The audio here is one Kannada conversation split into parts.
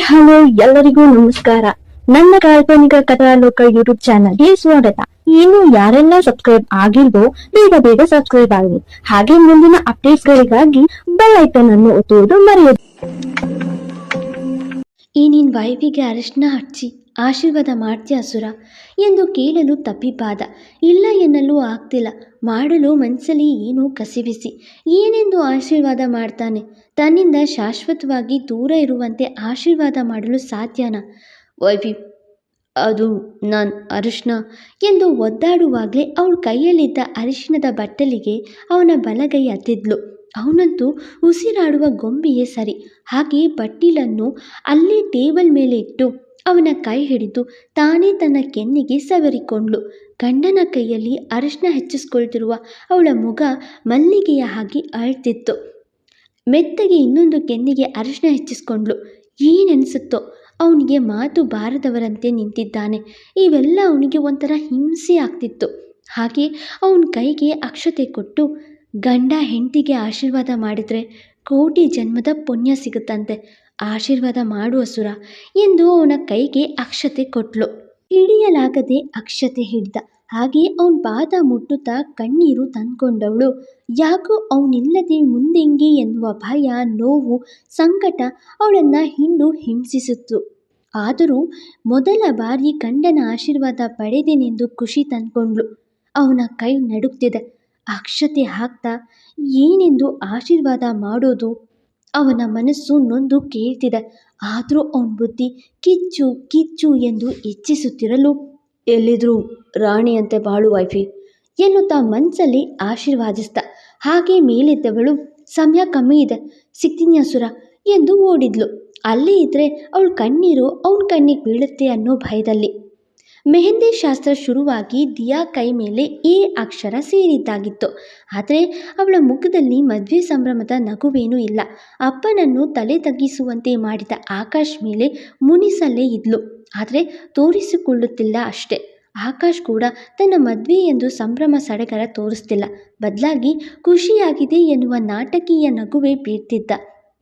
ಹಲೋ, ಎಲ್ಲರಿಗೂ ನಮಸ್ಕಾರ. ನನ್ನ ಕಾಲ್ಪನಿಕ ಕಥಾಲೋಕ ಯೂಟ್ಯೂಬ್ ಚಾನಲ್ಗೆ ಸ್ವಾಗತ. ಇನ್ನು ಯಾರೆಲ್ಲ ಸಬ್ಸ್ಕ್ರೈಬ್ ಆಗಿಲ್ವೋ ಬೇಗ ಬೇಗ ಸಬ್ಸ್ಕ್ರೈಬ್ ಆಗಿ, ಹಾಗೆ ಮುಂದಿನ ಅಪ್ಡೇಟ್ಸ್ಗಳಿಗಾಗಿ ಬೆಲ್ ಐಕನ್ ಅನ್ನು ಒತ್ತುವುದು ಮರೆಯದು. ಈ ನಿನ್ ವೈಫಿಗೆ ಅರಿಶಿನ ಹಚ್ಚಿ ಆಶೀರ್ವಾದ ಮಾಡ್ತೀಯ ಅಸುರ ಎಂದು ಕೇಳಲು ತಪ್ಪಿಪಾದ. ಇಲ್ಲ ಎನ್ನಲು ಆಗ್ತಿಲ್ಲ. ಮಾಡಲು ಮನಸ್ಸಲ್ಲಿ ಏನೋ ಕಸಿವಿಸಿ. ಏನೆಂದು ಆಶೀರ್ವಾದ ಮಾಡ್ತಾನೆ? ತನ್ನಿಂದ ಶಾಶ್ವತವಾಗಿ ದೂರ ಇರುವಂತೆ ಆಶೀರ್ವಾದ ಮಾಡಲು ಸಾಧ್ಯನಾ? ವೈಫಿ, ಅದು ನಾನು ಅರಿಶಿನ ಎಂದು ಒದ್ದಾಡುವಾಗಲೇ ಅವಳ ಕೈಯಲ್ಲಿದ್ದ ಅರಿಶಿಣದ ಬಟ್ಟಲಿಗೆ ಅವನ ಬಲಗೈ ಹತ್ತಿದ್ಲು. ಅವನಂತೂ ಉಸಿರಾಡುವ ಗೊಂಬೆಯೇ ಸರಿ. ಹಾಗೆ ಬಟ್ಟಿಲನ್ನು ಅಲ್ಲೇ ಟೇಬಲ್ ಮೇಲೆ ಇಟ್ಟು ಅವನ ಕೈ ಹಿಡಿದು ತಾನೇ ತನ್ನ ಕೆನ್ನೆಗೆ ಸವರಿಕೊಂಡ್ಳು. ಗಂಡನ ಕೈಯಲ್ಲಿ ಅರಿಶಿನ ಹೆಚ್ಚಿಸ್ಕೊಳ್ತಿರುವ ಅವಳ ಮುಖ ಮಲ್ಲಿಗೆಯ ಹಾಗೆ ಅಳ್ತಿತ್ತು. ಮೆತ್ತಗೆ ಇನ್ನೊಂದು ಕೆನ್ನೆಗೆ ಅರಿಶಿನ ಹೆಚ್ಚಿಸ್ಕೊಂಡ್ಳು. ಏನೆನಿಸುತ್ತೋ, ಅವನಿಗೆ ಮಾತು ಬಾರದವರಂತೆ ನಿಂತಿದ್ದಾನೆ. ಇವೆಲ್ಲ ಅವನಿಗೆ ಒಂಥರ ಹಿಂಸೆ ಆಗ್ತಿತ್ತು. ಹಾಗೆ ಅವನ ಕೈಗೆ ಅಕ್ಷತೆ ಕೊಟ್ಟು, ಗಂಡ ಹೆಂಡತಿಗೆ ಆಶೀರ್ವಾದ ಮಾಡಿದರೆ ಕೋಟಿ ಜನ್ಮದ ಪುಣ್ಯ ಸಿಗುತ್ತಂತೆ, ಆಶೀರ್ವಾದ ಮಾಡು ಅಸುರ ಎಂದು ಅವನ ಕೈಗೆ ಅಕ್ಷತೆ ಕೊಟ್ಲು. ಹಿಡಿಯಲಾಗದೆ ಅಕ್ಷತೆ ಹಿಡಿದ. ಹಾಗೆ ಅವನ ಪಾದ ಮುಟ್ಟುತ್ತಾ ಕಣ್ಣೀರು ತಂದ್ಕೊಂಡವಳು. ಯಾಕೋ ಅವನಿಲ್ಲದೆ ಮುಂದೆಂಗೆ ಎನ್ನುವ ಭಯ, ನೋವು, ಸಂಕಟ ಅವಳನ್ನು ಹಿಂಡು ಹಿಂಸಿಸಿತ್ತು. ಆದರೂ ಮೊದಲ ಬಾರಿ ಗಂಡನ ಆಶೀರ್ವಾದ ಪಡೆದೇನೆಂದು ಖುಷಿ ತಂದ್ಕೊಂಡ್ಳು. ಅವನ ಕೈ ನಡುಗ್ತಿದೆ. ಅಕ್ಷತೆ ಹಾಕ್ತಾ ಏನೆಂದು ಆಶೀರ್ವಾದ ಮಾಡೋದು? ಅವನ ಮನಸ್ಸು ನೊಂದು ಕೇಳ್ತಿದೆ. ಆದರೂ ಅವನ ಬುದ್ಧಿ ಕಿಚ್ಚು ಕಿಚ್ಚು ಎಂದು ಹೆಚ್ಚಿಸುತ್ತಿರಲು, ಎಲ್ಲಿದ್ರೂ ರಾಣಿಯಂತೆ ಬಾಳು ವೈಫಿ ಎನ್ನುತ್ತಾ ಮನಸ್ಸಲ್ಲಿ ಆಶೀರ್ವಾದಿಸ್ತ. ಹಾಗೆ ಮೇಲಿದ್ದವಳು, ಸಮಯ ಕಮ್ಮಿ ಇದೆ, ಸಿಗ್ತೀನಿ ಅಸುರ ಎಂದು ಓಡಿದ್ಲು. ಅಲ್ಲೇ ಇದ್ರೆ ಅವಳ ಕಣ್ಣೀರು ಅವನ ಕಣ್ಣಿಗೆ ಬೀಳುತ್ತೆ ಅನ್ನೋ ಭಯದಲ್ಲಿ. ಮೆಹಂದಿ ಶಾಸ್ತ್ರ ಶುರುವಾಗಿ ದಿಯಾ ಕೈ ಮೇಲೆ ಎ ಅಕ್ಷರ ಸೇರಿದ್ದಾಗಿತ್ತು. ಆದರೆ ಅವಳ ಮುಖದಲ್ಲಿ ಮದುವೆ ಸಂಭ್ರಮದ ನಗುವೇನೂ ಇಲ್ಲ. ಅಪ್ಪನನ್ನು ತಲೆ ತಗ್ಗಿಸುವಂತೆ ಮಾಡಿದ ಆಕಾಶ್ ಮೇಲೆ ಮುನಿಸಲ್ಲೇ ಇದ್ಲು. ಆದರೆ ತೋರಿಸಿಕೊಳ್ಳುತ್ತಿಲ್ಲ ಅಷ್ಟೆ. ಆಕಾಶ್ ಕೂಡ ತನ್ನ ಮದುವೆ ಎಂದು ಸಂಭ್ರಮ ಸಡಗರ ತೋರಿಸ್ತಿಲ್ಲ. ಬದಲಾಗಿ ಖುಷಿಯಾಗಿದೆ ಎನ್ನುವ ನಾಟಕೀಯ ನಗುವೆ ಬೀರ್ತಿದ್ದ.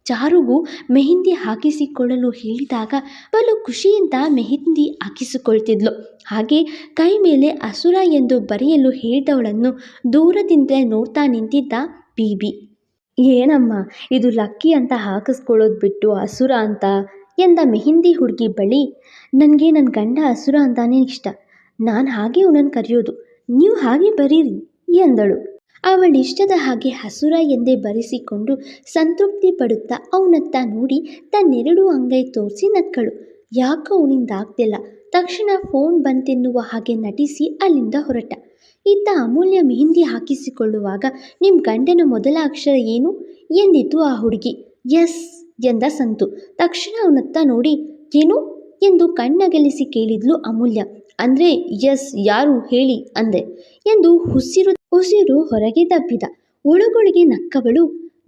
ಚಾರುಗೂ ಮೆಹಂದಿ ಹಾಕಿಸಿಕೊಳ್ಳಲು ಹೇಳಿದಾಗ ಬಲು ಖುಷಿಯಿಂದ ಮೆಹಂದಿ ಹಾಕಿಸಿಕೊಳ್ತಿದ್ಲು. ಹಾಗೆ ಕೈ ಮೇಲೆ ಅಸುರ ಎಂದು ಬರೆಯಲು ಹೇಳಿದವಳನ್ನು ದೂರದಿಂದ ನೋಡ್ತಾ ನಿಂತಿದ್ದ ಬೀಬಿ. ಏನಮ್ಮ ಇದು ಲಕ್ಕಿ ಅಂತ ಹಾಕಿಸ್ಕೊಳ್ಳೋದು ಬಿಟ್ಟು ಅಸುರ ಅಂತ ಎಂದ ಮೆಹಂದಿ ಹುಡುಗಿ ಬಳಿ. ನನಗೆ ನನ್ನ ಗಂಡ ಅಸುರ ಅಂತಾನೆ ಇಷ್ಟ, ನಾನು ಹಾಗೆ ಅವನನ್ನು ಕರೆಯೋದು, ನೀವು ಹಾಗೆ ಬರೀರಿ ಎಂದಳು. ಅವಳಿಷ್ಟದ ಹಾಗೆ ಹಸುರ ಎಂದೇ ಬರೆಸಿಕೊಂಡು ಸಂತೃಪ್ತಿ ಪಡುತ್ತಾ ಅವನತ್ತ ನೋಡಿ ತನ್ನೆರಡು ಅಂಗೈ ತೋರಿಸಿ ನಕ್ಕಳು. ಯಾಕೋ ಅವನಿಂದ ಆಗ್ತಿಲ್ಲ. ತಕ್ಷಣ ಫೋನ್ ಬಂತೆನ್ನುವ ಹಾಗೆ ನಟಿಸಿ ಅಲ್ಲಿಂದ ಹೊರಟ. ಇತ್ತ ಅಮೂಲ್ಯ ಮೆಹಂದಿ ಹಾಕಿಸಿಕೊಳ್ಳುವಾಗ, ನಿಮ್ಮ ಗಂಡನ ಮೊದಲ ಅಕ್ಷರ ಏನು ಎಂದಿತು ಆ ಹುಡುಗಿ. ಎಸ್ ಎಂದ ಸಂತು. ತಕ್ಷಣ ಅವನತ್ತ ನೋಡಿ, ಏನು ಎಂದು ಕಣ್ಣಗಲಿಸಿ ಕೇಳಿದ್ಲು ಅಮೂಲ್ಯ. ಅಂದರೆ ಎಸ್ ಯಾರು ಹೇಳಿ ಅಂದೆ ಎಂದು ಉಸಿರು ಹೊರಗೆ ದಬ್ಬಿದ. ಒಳಗೊಳಗೆ ನಕ್ಕವಳು,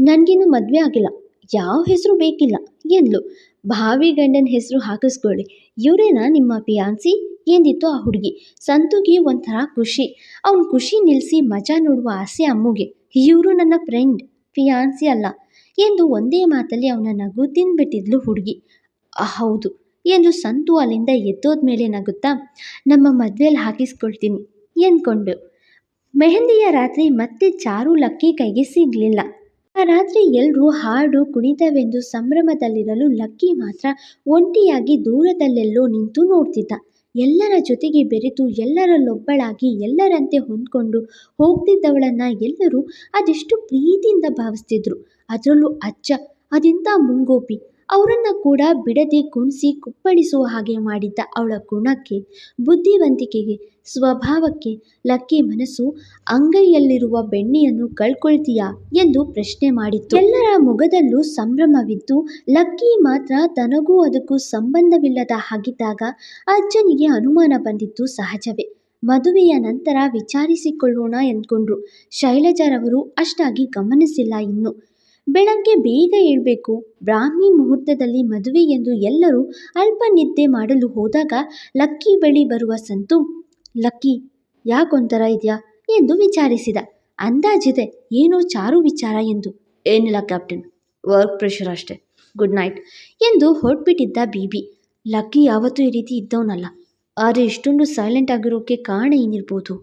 ನನಗೇನು ಮದುವೆ ಆಗಿಲ್ಲ, ಯಾವ ಹೆಸರು ಬೇಕಿಲ್ಲ ಎಂದ್ಲು. ಭಾವಿ ಗಂಡನ ಹೆಸರು ಹಾಕಿಸ್ಕೊಳ್ಳಿ, ಇವರೇನಾ ನಿಮ್ಮ ಫಿಯಾನ್ಸಿ ಎಂದಿತ್ತು ಆ ಹುಡುಗಿ. ಸಂತುಗೆ ಒಂಥರ ಖುಷಿ. ಅವನ ಖುಷಿ ನಿಲ್ಲಿಸಿ ಮಜಾ ನೋಡುವ ಆಸೆ ಅಮ್ಮುಗೆ. ಇವರು ನನ್ನ ಫ್ರೆಂಡ್, ಫಿಯಾನ್ಸಿ ಅಲ್ಲ ಎಂದು ಒಂದೇ ಮಾತಲ್ಲಿ ಅವನ ನಗು ತಿಂದ್ಬಿಟ್ಟಿದ್ಲು ಹುಡುಗಿ. ಹೌದು ಎಂದು ಸಂತು ಅಲ್ಲಿಂದ ಎದ್ದೋದ್ಮೇಲೆ ನಗುತ್ತಾ, ನಮ್ಮ ಮದುವೆಯಲ್ಲಿ ಹಾಕಿಸ್ಕೊಳ್ತೀನಿ ಎಂದ್ಕೊಂಡು. ಮೆಹಂದಿಯ ರಾತ್ರಿ ಮತ್ತೆ ಚಾರು ಲಕ್ಕಿ ಕೈಗೆ ಸಿಗಲಿಲ್ಲ. ಆ ರಾತ್ರಿ ಎಲ್ಲರೂ ಹಾಡು ಕುಣಿತವೆಂದು ಸಂಭ್ರಮದಲ್ಲಿರಲು ಲಕ್ಕಿ ಮಾತ್ರ ಒಂಟಿಯಾಗಿ ದೂರದಲ್ಲೆಲ್ಲೋ ನಿಂತು ನೋಡ್ತಿದ್ದ. ಎಲ್ಲರ ಜೊತೆಗೆ ಬೆರೆತು ಎಲ್ಲರಲ್ಲೊಬ್ಬಳಾಗಿ ಎಲ್ಲರಂತೆ ಹೊಂದ್ಕೊಂಡು ಹೋಗ್ತಿದ್ದವಳನ್ನ ಎಲ್ಲರೂ ಅದೆಷ್ಟು ಪ್ರೀತಿಯಿಂದ ಭಾವಿಸ್ತಿದ್ರು. ಅದರಲ್ಲೂ ಅಜ್ಜ ಅದೆಂಥ ಮುಂಗೋಪಿ. ಅವರನ್ನು ಕೂಡ ಬಿಡದೆ ಕುಣಿಸಿ ಕುಪ್ಪಳಿಸುವ ಹಾಗೆ ಮಾಡಿದ್ದ ಅವಳ ಗುಣಕ್ಕೆ, ಬುದ್ಧಿವಂತಿಕೆಗೆ, ಸ್ವಭಾವಕ್ಕೆ ಲಕ್ಕಿ ಮನಸ್ಸು ಅಂಗೈಯಲ್ಲಿರುವ ಬೆಣ್ಣೆಯನ್ನು ಕಳ್ಕೊಳ್ತೀಯಾ ಎಂದು ಪ್ರಶ್ನೆ ಮಾಡಿತ್ತು. ಎಲ್ಲರ ಮೊಗದಲ್ಲೂ ಸಂಭ್ರಮವಿದ್ದು ಲಕ್ಕಿ ಮಾತ್ರ ತನಗೂ ಅದಕ್ಕೂ ಸಂಬಂಧವಿಲ್ಲದ ಹಾಗಿದ್ದಾಗ ಅಜ್ಜನಿಗೆ ಅನುಮಾನ ಬಂದಿದ್ದು ಸಹಜವೇ. ಮದುವೆಯ ನಂತರ ವಿಚಾರಿಸಿಕೊಳ್ಳೋಣ ಎಂದ್ಕೊಂಡ್ರು. ಶೈಲಜಾರವರು ಅಷ್ಟಾಗಿ ಗಮನಿಸಿಲ್ಲ. ಇನ್ನು ಬೆಳಗ್ಗೆ ಬೇಗ ಏಳಬೇಕು, ಬ್ರಾಹ್ಮಿ ಮುಹೂರ್ತದಲ್ಲಿ ಮದುವೆ ಎಂದು ಎಲ್ಲರೂ ಅಲ್ಪ ನಿದ್ದೆ ಮಾಡಲು ಹೋದಾಗ ಲಕ್ಕಿ ಬಳಿ ಬರುವ ಸಂತು, ಲಕ್ಕಿ ಯಾಕೊಂಥರ ಇದೆಯಾ ಎಂದು ವಿಚಾರಿಸಿದ. ಅಂದಾಜಿದೆ ಏನೋ ಚಾರು ವಿಚಾರ ಎಂದು. ಏನಿಲ್ಲ ಕ್ಯಾಪ್ಟನ್, ವರ್ಕ್ ಪ್ರೆಷರ್ ಅಷ್ಟೆ ಗುಡ್ ನೈಟ್ ಎಂದು ಹೊರಟ್ಬಿಟ್ಟಿದ್ದ ಬೀಬಿ. ಲಕ್ಕಿ ಯಾವತ್ತೂ ಈ ರೀತಿ ಇದ್ದವನಲ್ಲ. ಆದರೆ ಇಷ್ಟೊಂದು ಸೈಲೆಂಟ್ ಆಗಿರೋಕ್ಕೆ ಕಾರಣ ಏನಿರ್ಬೋದು?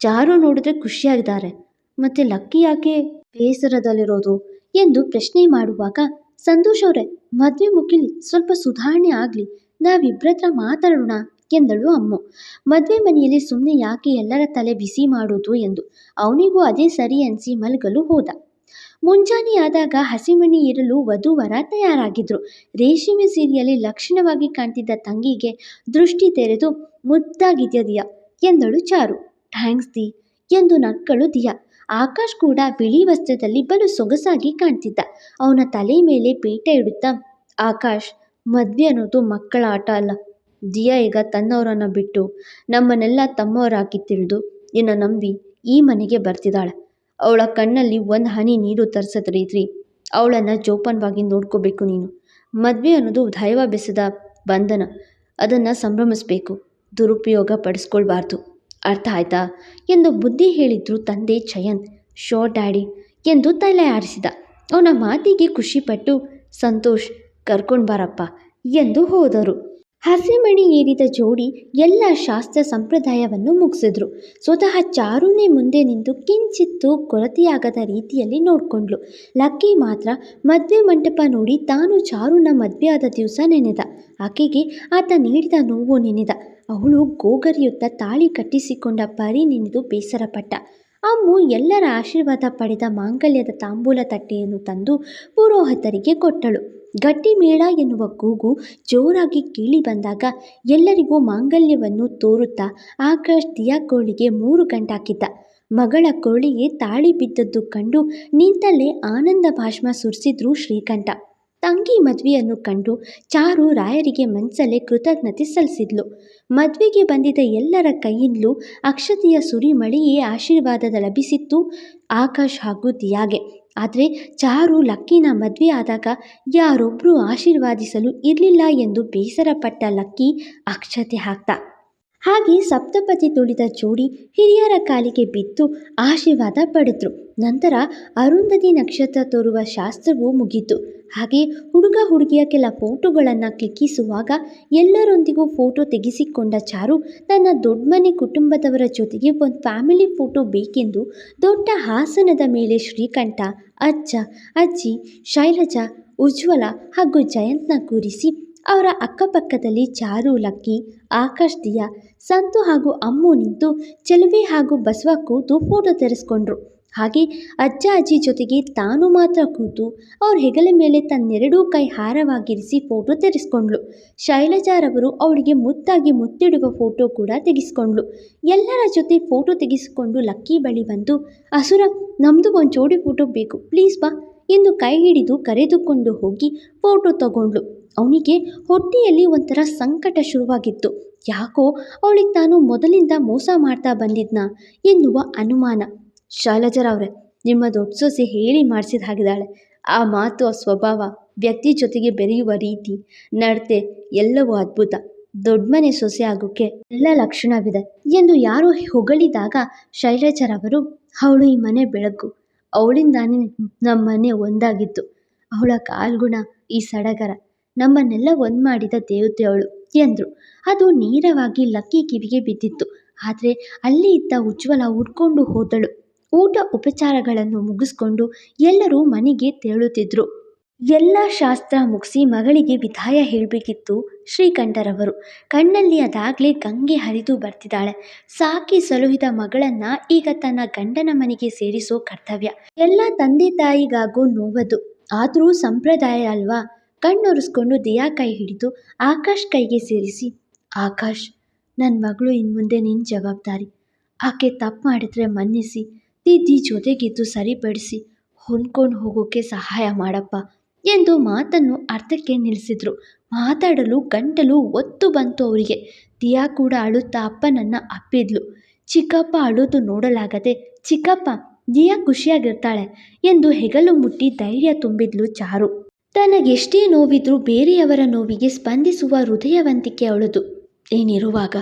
ಚಾರು ನೋಡಿದ್ರೆ ಖುಷಿಯಾಗಿದ್ದಾರೆ, ಮತ್ತು ಲಕ್ಕಿ ಯಾಕೆ ಬೇಸರದಲ್ಲಿರೋದು ಎಂದು ಪ್ರಶ್ನೆ ಮಾಡುವಾಗ, ಸಂತೋಷ್ ಅವರೇ, ಮದುವೆ ಮುಗಿಲಿ, ಸ್ವಲ್ಪ ಸುಧಾರಣೆ ಆಗಲಿ, ನಾವಿಬ್ಬರತ್ರ ಮಾತಾಡೋಣ ಎಂದಳು ಅಮ್ಮು. ಮದುವೆ ಮನೆಯಲ್ಲಿ ಸುಮ್ಮನೆ ಯಾಕೆ ಎಲ್ಲರ ತಲೆ ಬಿಸಿ ಮಾಡೋದು ಎಂದು ಅವನಿಗೂ ಅದೇ ಸರಿ ಅನಿಸಿ ಮಲಗಲು ಹೋದ. ಮುಂಜಾನೆ ಆದಾಗ ಹಸಿಮಣಿ ಏರಲು ವಧುವರ ತಯಾರಾಗಿದ್ರು. ರೇಷ್ಮೆ ಸೀರೆಯಲ್ಲಿ ಲಕ್ಷಣವಾಗಿ ಕಾಣ್ತಿದ್ದ ತಂಗಿಗೆ ದೃಷ್ಟಿ ತೆರೆದು, ಮುದ್ದಾಗಿದ್ಯಾ ದಿಯಾ ಎಂದಳು ಚಾರು. ಥ್ಯಾಂಕ್ಸ್ ದಿ ಎಂದು ನಕ್ಕಳು ದಿಯಾ. ಆಕಾಶ್ ಕೂಡ ಬಿಳಿ ವಸ್ತ್ರದಲ್ಲಿ ಬಲು ಸೊಗಸಾಗಿ ಕಾಣ್ತಿದ್ದ. ಅವನ ತಲೆ ಮೇಲೆ ಪೀಠ ಇಡುತ್ತಾ, ಆಕಾಶ್, ಮದ್ವೆ ಅನ್ನೋದು ಮಕ್ಕಳ ಆಟ ಅಲ್ಲ. ದಿಯಾ ಈಗ ತನ್ನವರನ್ನ ಬಿಟ್ಟು ನಮ್ಮನ್ನೆಲ್ಲ ತಮ್ಮವರಾಗಿ ತಿಳಿದು ನಿನ್ನ ನಂಬಿ ಈ ಮನೆಗೆ ಬರ್ತಿದ್ದಾಳೆ. ಅವಳ ಕಣ್ಣಲ್ಲಿ ಒಂದು ಹನಿ ನೀರು ತರಿಸದ ರೀತಿ ಅವಳನ್ನು ಜೋಪಾನವಾಗಿ ನೋಡ್ಕೋಬೇಕು ನೀನು. ಮದುವೆ ಅನ್ನೋದು ದೈವ ಬೆಸೆದ ಬಂಧನ, ಅದನ್ನು ಸಂಭ್ರಮಿಸಬೇಕು, ದುರುಪಯೋಗ ಪಡಿಸ್ಕೊಳ್ಬಾರ್ದು. ಅರ್ಥ ಆಯ್ತಾ ಎಂದು ಬುದ್ಧಿ ಹೇಳಿದ್ರು ತಂದೆ ಜಯಂತ್. ಶೋರ್ ಡ್ಯಾಡಿ ಎಂದು ತಲೆ ಆಡಿಸಿದ. ಅವನ ಮಾತಿಗೆ ಖುಷಿಪಟ್ಟು, ಸಂತೋಷ್, ಕರ್ಕೊಂಡು ಬಾರಪ್ಪ ಎಂದು ಹೋದರು. ಹಸಿಮಣಿ ಏರಿದ ಜೋಡಿ ಎಲ್ಲ ಶಾಸ್ತ್ರ ಸಂಪ್ರದಾಯವನ್ನು ಮುಗಿಸಿದ್ರು. ಸ್ವತಃ ಚಾರುನೇ ಮುಂದೆ ನಿಂತು ಕಿಂಚಿತ್ತು ಕೊರತೆಯಾಗದ ರೀತಿಯಲ್ಲಿ ನೋಡ್ಕೊಂಡ್ಲು. ಲಕ್ಕಿ ಮಾತ್ರ ಮದುವೆ ಮಂಟಪ ನೋಡಿ ತಾನು ಚಾರುನ ಮದುವೆಯಾದ ದಿವಸ ನೆನೆದ. ಆಕೆಗೆ ಆತ ನೀಡಿದ ನೋವು ನೆನೆದ. ಅವಳು ಗೋಗರಿಯುತ್ತ ತಾಳಿ ಕಟ್ಟಿಸಿಕೊಂಡ ಪರಿ ನೆನೆದು ಬೇಸರಪಟ್ಟ. ಅಮ್ಮು ಎಲ್ಲರ ಆಶೀರ್ವಾದ ಪಡೆದ ಮಾಂಗಲ್ಯದ ತಾಂಬೂಲ ತಟ್ಟೆಯನ್ನು ತಂದು ಪುರೋಹಿತರಿಗೆ ಕೊಟ್ಟಳು. ಗಟ್ಟಿ ಮೇಳ ಎನ್ನುವ ಕೂಗು ಜೋರಾಗಿ ಕೇಳಿ ಬಂದಾಗ ಎಲ್ಲರಿಗೂ ಮಾಂಗಲ್ಯವನ್ನು ತೋರುತ್ತಾ ಆಕಾಶ್ ದಿಯಾ ಕೋಳಿಗೆ 3 ಗಂಟಾಕಿದ್ದ. ಮಗಳ ಕೋಳಿಗೆ ತಾಳಿ ಬಿದ್ದದ್ದು ಕಂಡು ನಿಂತಲ್ಲೇ ಆನಂದ ಭಾಷ್ಮ ಸುರಿಸಿದ್ರು ಶ್ರೀಕಂಠ. ತಂಗಿ ಮದುವೆಯನ್ನು ಕಂಡು ಚಾರು ರಾಯರಿಗೆ ಮನಸಲ್ಲೇ ಕೃತಜ್ಞತೆ ಸಲ್ಲಿಸಿದ್ಲು. ಮದುವೆಗೆ ಬಂದಿದ್ದ ಎಲ್ಲರ ಕೈಯಿಂದಲೂ ಅಕ್ಷತೆಯ ಸುರಿಮಳೆಯೇ ಆಶೀರ್ವಾದದ ಲಭಿಸಿತ್ತು ಆಕಾಶ್ ಹಾಗೂ ದಿಯಾಗೆ. ಆದರೆ ಚಾರು ಲಕ್ಕಿನ ಮದುವೆ ಆದಾಗ ಯಾರೊಬ್ಬರೂ ಆಶೀರ್ವಾದಿಸಲು ಇರಲಿಲ್ಲ ಎಂದು ಬೇಸರಪಟ್ಟ ಲಕ್ಕಿ ಅಕ್ಷತೆ ಹಾಕ್ತ. ಹಾಗೆ ಸಪ್ತಪದಿ ತುಳಿದ ಜೋಡಿ ಹಿರಿಯರ ಕಾಲಿಗೆ ಬಿದ್ದು ಆಶೀರ್ವಾದ ಪಡೆದ್ರು. ನಂತರ ಅರುಂಧತಿ ನಕ್ಷತ್ರ ತೋರುವ ಶಾಸ್ತ್ರವೂ ಮುಗೀತು. ಹಾಗೆ ಹುಡುಗ ಹುಡುಗಿಯ ಕೆಲ ಫೋಟೋಗಳನ್ನು ಕ್ಲಿಕ್ಕಿಸುವಾಗ ಎಲ್ಲರೊಂದಿಗೂ ಫೋಟೋ ತೆಗೆಸಿಕೊಂಡ ಚಾರು ತನ್ನ ದೊಡ್ಡಮನೆ ಕುಟುಂಬದವರ ಜೊತೆಗೆ ಒಂದು ಫ್ಯಾಮಿಲಿ ಫೋಟೋ ಬೇಕೆಂದು ದೊಡ್ಡ ಹಾಸನದ ಮೇಲೆ ಶ್ರೀಕಂಠ, ಅಜ್ಜ, ಅಜ್ಜಿ, ಶೈಲಜಾ, ಉಜ್ವಲ ಹಾಗೂ ಜಯಂತ್ನ ಕೂರಿಸಿ ಅವರ ಅಕ್ಕಪಕ್ಕದಲ್ಲಿ ಚಾರು, ಲಕ್ಕಿ, ಆಕಾಶ್, ದಿಯಾ, ಸಂತು ಹಾಗೂ ಅಮ್ಮು ನಿಂತು ಚೆಲುವೆ ಹಾಗೂ ಬಸವ ಕೂತು ಫೋಟೋ ತೆರೆಸ್ಕೊಂಡ್ರು. ಹಾಗೆ ಅಜ್ಜ ಅಜ್ಜಿ ಜೊತೆಗೆ ತಾನು ಮಾತ್ರ ಕೂತು ಅವ್ರ ಹೆಗಲ ಮೇಲೆ ತನ್ನೆರಡೂ ಕೈ ಹಾರವಾಗಿರಿಸಿ ಫೋಟೋ ತೆಗೆಸ್ಕೊಂಡ್ಳು. ಶೈಲಜಾರವರು ಅವಳಿಗೆ ಮುದ್ದಾಗಿ ಮುತ್ತಿಡುವ ಫೋಟೋ ಕೂಡ ತೆಗೆಸ್ಕೊಂಡ್ಳು. ಎಲ್ಲರ ಜೊತೆ ಫೋಟೋ ತೆಗೆಸಿಕೊಂಡು ಲಕ್ಕಿ ಬಳಿ ಬಂದು, ಅಸುರ, ನಮ್ಮದು ಒಂದು ಜೋಡಿ ಫೋಟೋ ಬೇಕು, ಪ್ಲೀಸ್ ಬಾ ಎಂದು ಕೈ ಹಿಡಿದು ಕರೆದುಕೊಂಡು ಹೋಗಿ ಫೋಟೋ ತಗೊಂಡ್ಳು. ಅವನಿಗೆ ಹೊಟ್ಟೆಯಲ್ಲಿ ಒಂಥರ ಸಂಕಟ ಶುರುವಾಗಿತ್ತು. ಯಾಕೋ ಅವಳಿಗೆ ತಾನು ಮೊದಲಿಂದ ಮೋಸ ಮಾಡ್ತಾ ಬಂದಿದ್ನಾ ಎನ್ನುವ ಅನುಮಾನ. ಶೈಲಜರವ್ರೆ, ನಿಮ್ಮ ದೊಡ್ಡ ಸೊಸೆ ಹೇಳಿ ಮಾಡಿಸಿದ ಹಾಗಿದ್ದಾಳೆ. ಆ ಮಾತು, ಆ ಸ್ವಭಾವ, ವ್ಯಕ್ತಿ ಜೊತೆಗೆ ಬೆರೆಯುವ ರೀತಿ, ನಡತೆ ಎಲ್ಲವೂ ಅದ್ಭುತ. ದೊಡ್ಡ ಮನೆ ಸೊಸೆ ಆಗೋಕ್ಕೆ ಎಲ್ಲ ಲಕ್ಷಣವಿದೆ ಎಂದು ಯಾರೋ ಹೊಗಳಿದಾಗ ಶೈಲಜರವರು, ಅವಳು ಈ ಮನೆ ಬೆಳಕು, ಅವಳಿಂದಾನೇ ನಮ್ಮ ಮನೆ ಒಂದಾಗಿತ್ತು. ಅವಳ ಕಾಲ್ಗುಣ, ಈ ಸಡಗರ, ನಮ್ಮನ್ನೆಲ್ಲ ಒಂದು ಮಾಡಿದ ದೇವತೆ ಅವಳು ಎಂದರು. ಅದು ನೇರವಾಗಿ ಲಕ್ಕಿ ಕಿವಿಗೆ ಬಿದ್ದಿತ್ತು. ಆದರೆ ಅಲ್ಲಿ ಇದ್ದ ಉಜ್ವಲ ಉಡ್ಕೊಂಡು ಹೋದಳು. ಊಟ ಉಪಚಾರಗಳನ್ನು ಮುಗಿಸ್ಕೊಂಡು ಎಲ್ಲರೂ ಮನೆಗೆ ತೆರಳುತ್ತಿದ್ರು. ಎಲ್ಲ ಶಾಸ್ತ್ರ ಮುಗಿಸಿ ಮಗಳಿಗೆ ವಿದಾಯ ಹೇಳಬೇಕಿತ್ತು ಶ್ರೀಕಂಠರವರು. ಕಣ್ಣಲ್ಲಿ ಅದಾಗಲೇ ಗಂಗೆ ಹರಿದು ಬರ್ತಿದ್ದಾಳೆ. ಸಾಕಿ ಸಲುಹಿದ ಮಗಳನ್ನ ಈಗ ತನ್ನ ಗಂಡನ ಮನೆಗೆ ಸೇರಿಸೋ ಕರ್ತವ್ಯ ಎಲ್ಲ ತಂದೆ ತಾಯಿಗಾಗೋ ನೋವದು. ಆದರೂ ಸಂಪ್ರದಾಯ ಅಲ್ವಾ. ಕಣ್ಣೊರೆಸ್ಕೊಂಡು ದಿಯಾ ಕೈ ಹಿಡಿದು ಆಕಾಶ್ ಕೈಗೆ ಸೇರಿಸಿ, ಆಕಾಶ್, ನನ್ನ ಮಗಳು ಇನ್ಮುಂದೆ ನಿನ್ನ ಜವಾಬ್ದಾರಿ. ಆಕೆ ತಪ್ಪು ಮಾಡಿದ್ರೆ ಮನ್ನಿಸಿ, ತಿದ್ದಿ ಜೊತೆಗಿದ್ದು ಸರಿಪಡಿಸಿ ಹೊಂದ್ಕೊಂಡು ಹೋಗೋಕ್ಕೆ ಸಹಾಯ ಮಾಡಪ್ಪ ಎಂದು ಮಾತನ್ನು ಅರ್ಧಕ್ಕೆ ನಿಲ್ಲಿಸಿದ್ರು. ಮಾತಾಡಲು ಗಂಟಲು ಒತ್ತು ಬಂತು ಅವರಿಗೆ. ದಿಯಾ ಕೂಡ ಅಳುತ್ತಾ ಅಪ್ಪನನ್ನು ಅಪ್ಪಿದ್ಲು. ಚಿಕ್ಕಪ್ಪ ಅಳೋದು ನೋಡಲಾಗದೆ, ಚಿಕ್ಕಪ್ಪ, ದಿಯಾ ಖುಷಿಯಾಗಿರ್ತಾಳೆ ಎಂದು ಹೆಗಲು ಮುಟ್ಟಿ ಧೈರ್ಯ ತುಂಬಿದ್ಲು ಚಾರು. ತನಗೆಷ್ಟೇ ನೋವಿದ್ರೂ ಬೇರೆಯವರ ನೋವಿಗೆ ಸ್ಪಂದಿಸುವ ಹೃದಯವಂತಿಕೆ ಅವಳದು. ಏನಿರುವಾಗ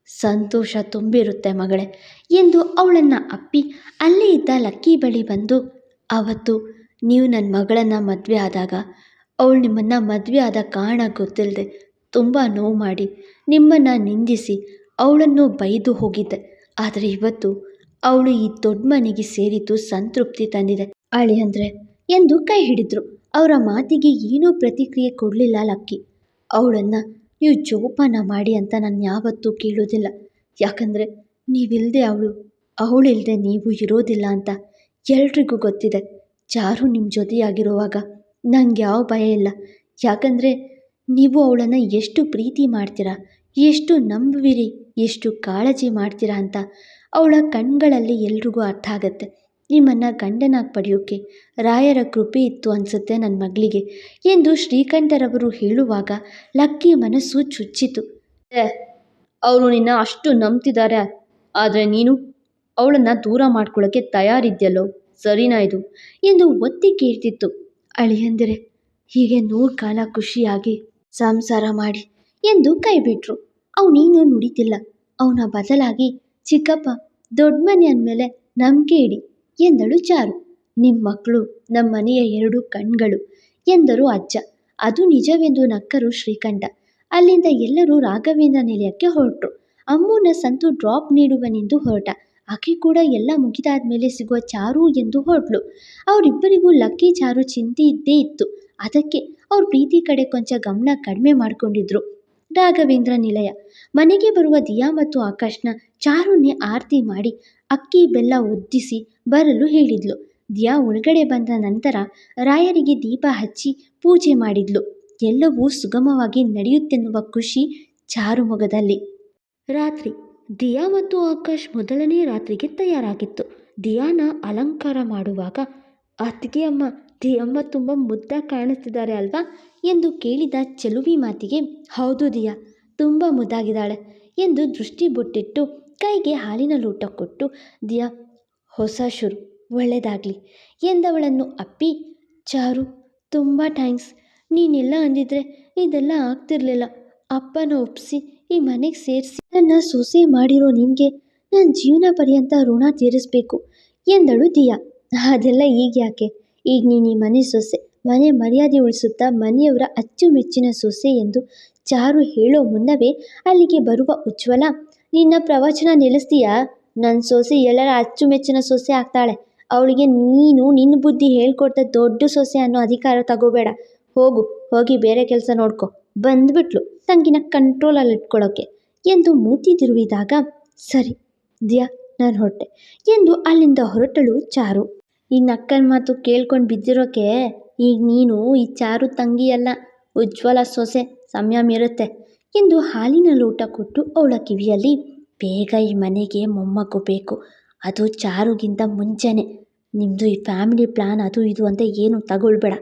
ಸಂತೋಷ ತುಂಬಿರುತ್ತೆ ಮಗಳೇ ಎಂದು ಅವಳನ್ನು ಅಪ್ಪಿ ಅಲ್ಲೇ ಇದ್ದ ಲಕ್ಕಿ ಬಳಿ ಬಂದು, ಅವತ್ತು ನೀವು ನನ್ನ ಮಗಳನ್ನು ಮದುವೆ ಆದಾಗ ಅವಳು ನಿಮ್ಮನ್ನು ಮದುವೆ ಆದ ಕಾರಣ ಗೊತ್ತಿಲ್ಲದೆ ತುಂಬ ನೋವು ಮಾಡಿ ನಿಮ್ಮನ್ನು ನಿಂದಿಸಿ ಅವಳನ್ನು ಬೈದು ಹೋಗಿದ್ದೆ. ಆದರೆ ಇವತ್ತು ಅವಳು ಈ ದೊಡ್ಡ ಮನೆಗೆ ಸೇರಿದ್ದು ಸಂತೃಪ್ತಿ ತಂದಿದೆ ಅಳಿಯಂದ್ರೆ ಎಂದು ಕೈ ಹಿಡಿದ್ರು. ಅವರ ಮಾತಿಗೆ ಏನೂ ಪ್ರತಿಕ್ರಿಯೆ ಕೊಡಲಿಲ್ಲ ಲಕ್ಕಿ. ಅವಳನ್ನು ನೀವು ಜೋಪಾನ ಮಾಡಿ ಅಂತ ನಾನು ಯಾವತ್ತೂ ಕೇಳೋದಿಲ್ಲ, ಯಾಕಂದರೆ ನೀವಿಲ್ಲದೆ ಅವಳಿಲ್ಲದೆ ನೀವು ಇರೋದಿಲ್ಲ ಅಂತ ಎಲ್ರಿಗೂ ಗೊತ್ತಿದೆ. ಚಾರು ನಿಮ್ಮ ಜೊತೆಯಾಗಿರುವಾಗ ನನಗೆ ಯಾವ ಭಯ ಇಲ್ಲ, ಯಾಕಂದರೆ ನೀವು ಅವಳನ್ನು ಎಷ್ಟು ಪ್ರೀತಿ ಮಾಡ್ತೀರಾ, ಎಷ್ಟು ನಂಬುವಿರಿ, ಎಷ್ಟು ಕಾಳಜಿ ಮಾಡ್ತೀರಾ ಅಂತ ಅವಳ ಕಣ್ಗಳಲ್ಲಿ ಎಲ್ರಿಗೂ ಅರ್ಥ ಆಗತ್ತೆ. ನಿಮ್ಮನ್ನು ಗಂಡನಾಗಿ ಪಡೆಯೋಕ್ಕೆ ರಾಯರ ಕೃಪೆ ಇತ್ತು ಅನಿಸುತ್ತೆ ನನ್ನ ಮಗಳಿಗೆ ಎಂದು ಶ್ರೀಕಂಠರವರು ಹೇಳುವಾಗ ಲಕ್ಕಿ ಮನಸ್ಸು ಚುಚ್ಚಿತು. ಅವರು ನಿನ್ನ ಅಷ್ಟು ನಂಬ್ತಿದ್ದಾರೆ, ಆದರೆ ನೀನು ಅವಳನ್ನು ದೂರ ಮಾಡ್ಕೊಳ್ಳೋಕ್ಕೆ ತಯಾರಿದ್ಯಲ್ಲೋ, ಸರಿನಾ ಇದು ಎಂದು ಒತ್ತಿ ಕೇಳ್ತಿತ್ತು. ಅಳಿಯಂದಿರೆ, ಹೀಗೆ 100 ಕಾಲ ಖುಷಿಯಾಗಿ ಸಂಸಾರ ಮಾಡಿ ಎಂದು ಕೈ ಬಿಟ್ರು. ಅವನೇನು ನುಡಿತಿಲ್ಲ. ಅವನ ಬದಲಾಗಿ ಚಿಕ್ಕಪ್ಪ ದೊಡ್ಡ ಮನೆ ಅಂದಮೇಲೆ ನಂಬಿಕೆ ಇಡಿ ಎಂದಳು ಚಾರು. ನಿಮ್ಮ ಮಕ್ಕಳು ನಮ್ಮ ಮನೆಯ 2 ಕಣ್ಗಳು ಎಂದರು ಅಜ್ಜ. ಅದು ನಿಜವೆಂದು ನಕ್ಕರು ಶ್ರೀಕಂಠ. ಅಲ್ಲಿಂದ ಎಲ್ಲರೂ ರಾಘವೇಂದ್ರ ನಿಲಯಕ್ಕೆ ಹೊರಟರು. ಅಮ್ಮನ ಸಂತು ಡ್ರಾಪ್ ನೀಡುವನೆಂದು ಹೊರಟ. ಆಕೆ ಕೂಡ ಎಲ್ಲ ಮುಗಿದಾದ್ಮೇಲೆ ಸಿಗುವ ಚಾರು ಎಂದು ಹೊರಟ್ಲು. ಅವರಿಬ್ಬರಿಗೂ ಲಕ್ಕಿ ಚಾರು ಚಿಂತೆ ಇದ್ದೇ ಇತ್ತು. ಅದಕ್ಕೆ ಅವ್ರ ಪ್ರೀತಿ ಕಡೆ ಕೊಂಚ ಗಮನ ಕಡಿಮೆ ಮಾಡಿಕೊಂಡಿದ್ರು. ರಾಘವೇಂದ್ರ ನಿಲಯ ಮನೆಗೆ ಬರುವ ದಿಯಾ ಮತ್ತು ಆಕಾಶ್ನ ಚಾರುನೇ ಆರತಿ ಮಾಡಿ ಅಕ್ಕಿ ಬೆಲ್ಲ ಒದ್ದಿಸಿ ಬರಲು ಹೇಳಿದ್ಲು. ದಿಯಾ ಒಳಗಡೆ ಬಂದ ನಂತರ ರಾಯರಿಗೆ ದೀಪ ಹಚ್ಚಿ ಪೂಜೆ ಮಾಡಿದ್ಲು. ಎಲ್ಲವೂ ಸುಗಮವಾಗಿ ನಡೆಯುತ್ತೆನ್ನುವ ಖುಷಿ ಚಾರು ಮೊಗದಲ್ಲಿ. ರಾತ್ರಿ ದಿಯಾ ಮತ್ತು ಆಕಾಶ್ ಮೊದಲನೇ ರಾತ್ರಿಗೆ ತಯಾರಾಗಿತ್ತು. ದಿಯಾನ ಅಲಂಕಾರ ಮಾಡುವಾಗ ಅತ್ತಿಗೆ ಅಮ್ಮ, ದಿಯಮ್ಮ ತುಂಬ ಮುದ್ದಾಗಿ ಕಾಣಿಸ್ತಿದ್ದಾರೆ ಅಲ್ವಾ ಎಂದು ಕೇಳಿದ ಚೆಲುವಿ ಮಾತಿಗೆ ಹೌದು ದಿಯಾ, ತುಂಬ ಮುದ್ದಾಗಿದ್ದಾಳೆ ಎಂದು ದೃಷ್ಟಿ ಬೊಟ್ಟಿಟ್ಟು ಕೈಗೆ ಹಾಲಿನ ಲೋಟ ಕೊಟ್ಟು ದಿಯಾ ಹೊಸ ಶುರು ಒಳ್ಳೆಯದಾಗಲಿ ಎಂದವಳನ್ನು ಅಪ್ಪಿ, ಚಾರು ತುಂಬ ಥ್ಯಾಂಕ್ಸ್, ನೀನೆಲ್ಲ ಅಂದಿದ್ರೆ ಇದೆಲ್ಲ ಆಗ್ತಿರ್ಲಿಲ್ಲ. ಅಪ್ಪನ ಒಪ್ಪಿಸಿ ಈ ಮನೆಗೆ ಸೇರಿಸಿ ನನ್ನ ಸೊಸೆ ಮಾಡಿರೋ ನಿನಗೆ ನನ್ನ ಜೀವನ ಪರ್ಯಂತ ಋಣ ತೀರಿಸಬೇಕು ಎಂದಳು ದಿಯಾ. ಅದೆಲ್ಲ ಈಗ ಯಾಕೆ, ಈಗ ನೀನು ಈ ಮನೆ ಸೊಸೆ, ಮನೆ ಮರ್ಯಾದೆ ಉಳಿಸುತ್ತಾ ಮನೆಯವರ ಅಚ್ಚುಮೆಚ್ಚಿನ ಸೊಸೆ ಎಂದು ಚಾರು ಹೇಳೋ ಮುನ್ನವೇ ಅಲ್ಲಿಗೆ ಬರುವ ಉಜ್ವಲ, ನಿನ್ನ ಪ್ರವಚನ ನಿಲ್ಲಿಸ್ತೀಯಾ? ನನ್ನ ಸೊಸೆ ಎಲ್ಲರ ಅಚ್ಚುಮೆಚ್ಚಿನ ಸೊಸೆ ಆಗ್ತಾಳೆ. ಅವಳಿಗೆ ನೀನು ನಿನ್ನ ಬುದ್ಧಿ ಹೇಳ್ಕೊಡ್ತಾ ದೊಡ್ಡ ಸೊಸೆ ಅನ್ನೋ ಅಧಿಕಾರ ತಗೋಬೇಡ. ಹೋಗಿ ಬೇರೆ ಕೆಲಸ ನೋಡ್ಕೊ. ಬಂದ್ಬಿಟ್ಲು ತಂಗಿನ ಕಂಟ್ರೋಲಲ್ಲಿ ಇಟ್ಕೊಳ್ಳೋಕ್ಕೆ ಎಂದು ಮೂತಿ ತಿರುವಿದಾಗ, ಸರಿ ದಿಯಾ ನಾನು ಹೊರಟೆ ಎಂದು ಅಲ್ಲಿಂದ ಹೊರಟಳು ಚಾರು. ಈ ನಕ್ಕನ ಮಾತು ಕೇಳ್ಕೊಂಡು ಬಿದ್ದಿರೋಕೆ ಈಗ ನೀನು ಈ ಚಾರು ತಂಗಿಯಲ್ಲ, ಉಜ್ವಲ ಸೊಸೆ, ಸಂಯಮ ಇರುತ್ತೆ ಎಂದು ಹಾಲಿನ ಲೋಟ ಕೊಟ್ಟು ಅವಳ ಕಿವಿಯಲ್ಲಿ, ಬೇಗ ಈ ಮನೆಗೆ ಮೊಮ್ಮಗು ಬೇಕು, ಅದು ಚಾರುಗಿಂತ ಮುಂಚೆನೆ. ನಿಮ್ಮದು ಈ ಫ್ಯಾಮಿಲಿ ಪ್ಲ್ಯಾನ್ ಅದು ಇದು ಅಂತ ಏನು ತಗೊಳ್ಬೇಡ.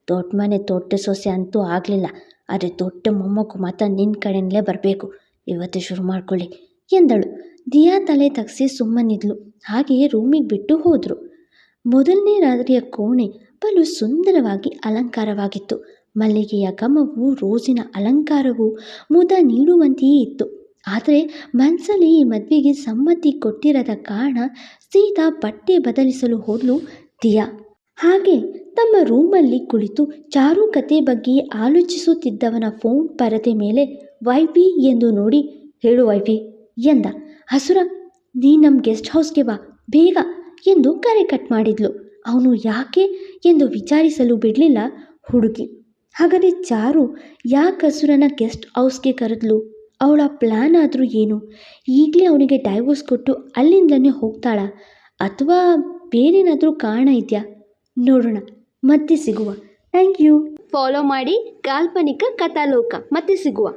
ದೊಡ್ಡ ಮನೆ ದೊಡ್ಡ ಸೊಸೆ ಅಂತೂ ಆಗಲಿಲ್ಲ, ಆದರೆ ದೊಡ್ಡ ಮೊಮ್ಮಗು ಮಾತ್ರ ನಿನ್ನ ಕಡೆಯಲ್ಲೇ ಬರಬೇಕು. ಇವತ್ತೇ ಶುರು ಮಾಡ್ಕೊಳ್ಳಿ ಎಂದಳು. ದಿಯಾ ತಲೆ ತಗ್ಸಿ ಸುಮ್ಮನಿದ್ಲು. ಹಾಗೆಯೇ ರೂಮಿಗೆ ಬಿಟ್ಟು ಹೋದರು. ಮೊದಲನೇ ರಾತ್ರಿಯ ಕೋಣೆ ಬಲು ಸುಂದರವಾಗಿ ಅಲಂಕಾರವಾಗಿತ್ತು. ಮಲ್ಲಿಗೆಯ ಘಮವು, ರೋಸಿನ ಅಲಂಕಾರವು ಮುದ ನೀಡುವಂತೆಯೇ ಇತ್ತು. ಆದರೆ ಮನಸ್ಸಲ್ಲಿ ಈ ಮದುವೆಗೆ ಸಮ್ಮತಿ ಕೊಟ್ಟಿರದ ಕಾರಣ ಸೀದಾ ಬಟ್ಟೆ ಬದಲಿಸಲು ಹೋದ್ಲು ದಿಯಾ. ಹಾಗೆ ತಮ್ಮ ರೂಮಲ್ಲಿ ಕುಳಿತು ಚಾರು ಕತೆ ಬಗ್ಗೆ ಆಲೋಚಿಸುತ್ತಿದ್ದವನ ಫೋನ್ ಪರದೆ ಮೇಲೆ ವೈಫಿ ಎಂದು ನೋಡಿ, ಹೇಳು ವೈಫಿ ಎಂದ. ಹಸುರ, ನೀ ನಮ್ಮ ಗೆಸ್ಟ್ ಹೌಸ್ಗೆ ಬಾ ಬೇಗ ಎಂದು ಕರೆ ಕಟ್ ಮಾಡಿದ್ಲು. ಅವನು ಯಾಕೆ ಎಂದು ವಿಚಾರಿಸಲು ಬಿಡಲಿಲ್ಲ ಹುಡುಗಿ. ಹಾಗಾದರೆ ಚಾರು ಯಾಕೆ ಹಸುರನ ಗೆಸ್ಟ್ ಹೌಸ್ಗೆ ಕರೆದ್ಲು? ಅವಳ ಪ್ಲ್ಯಾನ್ ಆದರೂ ಏನು? ಈಗಲೇ ಅವನಿಗೆ ಡೈವೋರ್ಸ್ ಕೊಟ್ಟು ಅಲ್ಲಿಂದಲೇ ಹೋಗ್ತಾಳಾ, ಅಥವಾ ಬೇರೇನಾದರೂ ಕಾರಣ ಇದೆಯಾ? ನೋಡೋಣ, ಮತ್ತೆ ಸಿಗುವ. Thank you. ಫಾಲೋ ಮಾಡಿ ಕಾಲ್ಪನಿಕ ಕಥಾಲೋಕ. ಮತ್ತೆ ಸಿಗುವ.